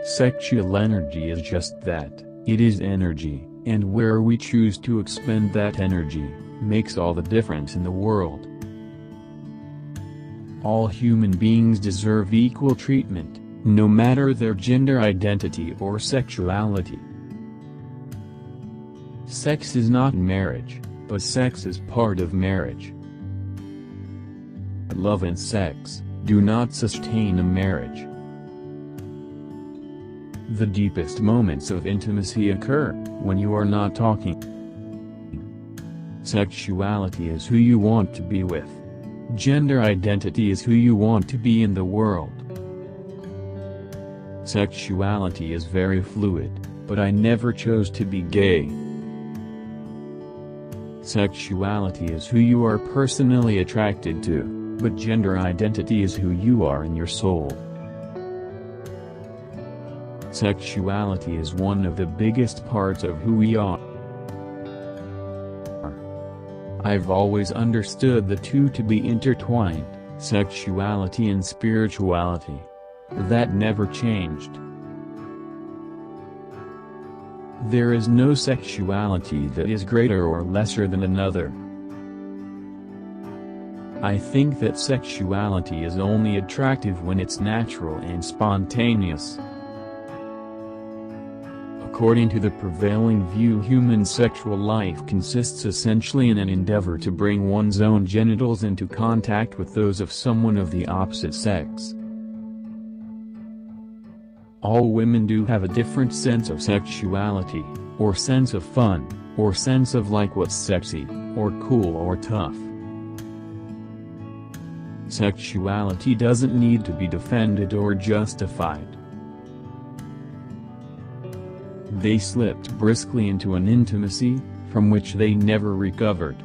Sexual energy is just that, it is energy, and where we choose to expend that energy, makes all the difference in the world. All human beings deserve equal treatment, no matter their gender identity or sexuality. Sex is not marriage, but sex is part of marriage. Love and sex do not sustain a marriage. The deepest moments of intimacy occur when you are not talking. Sexuality is who you want to be with. Gender identity is who you want to be in the world. Sexuality is very fluid, but I never chose to be gay. Sexuality is who you are personally attracted to, but gender identity is who you are in your soul. Sexuality is one of the biggest parts of who we are. I've always understood the two to be intertwined, sexuality and spirituality. That never changed. There is no sexuality that is greater or lesser than another. I think that sexuality is only attractive when it's natural and spontaneous. According to the prevailing view, human sexual life consists essentially in an endeavor to bring one's own genitals into contact with those of someone of the opposite sex. All women do have a different sense of sexuality, or sense of fun, or sense of like what's sexy, or cool or tough. Sexuality doesn't need to be defended or justified. They slipped briskly into an intimacy, from which they never recovered.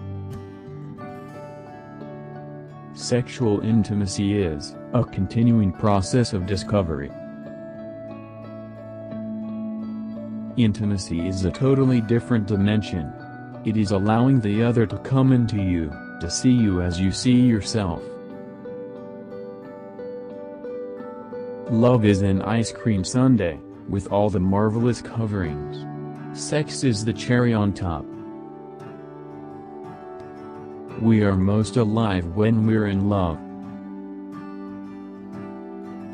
Sexual intimacy is a continuing process of discovery. Intimacy is a totally different dimension. It is allowing the other to come into you, to see you as you see yourself. Love is an ice cream sundae, with all the marvelous coverings. Sex is the cherry on top. We are most alive when we're in love.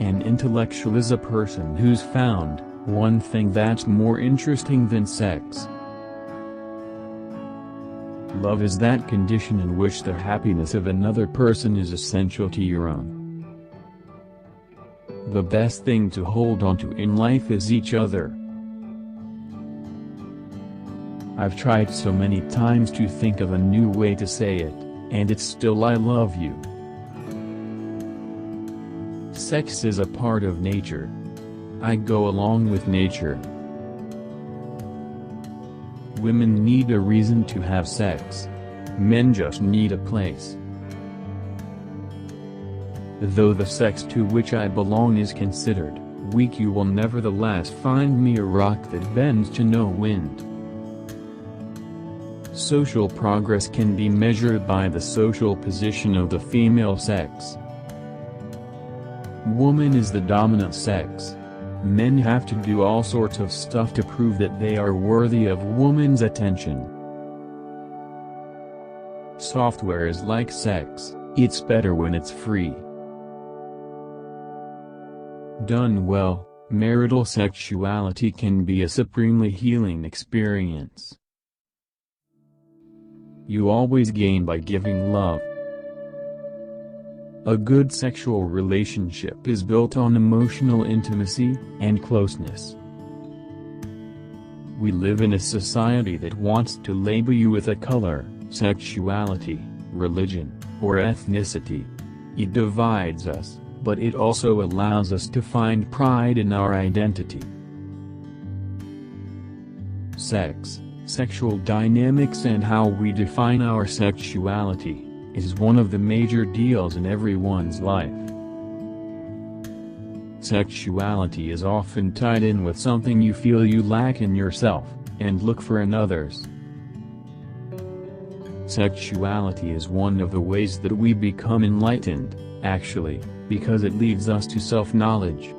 An intellectual is a person who's found one thing that's more interesting than sex. Love is that condition in which the happiness of another person is essential to your own. The best thing to hold on to in life is each other. I've tried so many times to think of a new way to say it, and it's still I love you. Sex is a part of nature. I go along with nature. Women need a reason to have sex. Men just need a place. Though the sex to which I belong is considered weak, you will nevertheless find me a rock that bends to no wind. Social progress can be measured by the social position of the female sex. Woman is the dominant sex. Men have to do all sorts of stuff to prove that they are worthy of woman's attention. Software is like sex, it's better when it's free. Done well, marital sexuality can be a supremely healing experience. You always gain by giving love. A good sexual relationship is built on emotional intimacy and closeness. We live in a society that wants to label you with a color, sexuality, religion, or ethnicity. It divides us, but it also allows us to find pride in our identity. Sex, sexual dynamics and how we define our sexuality, is one of the major deals in everyone's life. Sexuality is often tied in with something you feel you lack in yourself, and look for in others. Sexuality is one of the ways that we become enlightened, actually, because it leads us to self-knowledge.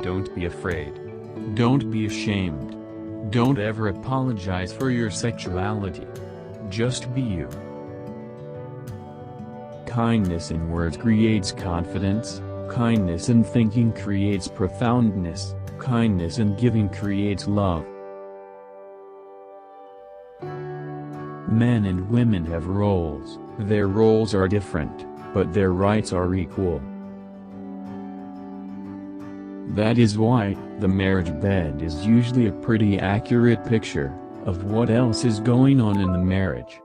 Don't be afraid. Don't be ashamed. Don't ever apologize for your sexuality. Just be you. Kindness in words creates confidence, kindness in thinking creates profoundness, kindness in giving creates love. Men and women have roles, their roles are different, but their rights are equal. That is why, the marriage bed is usually a pretty accurate picture of what else is going on in the marriage.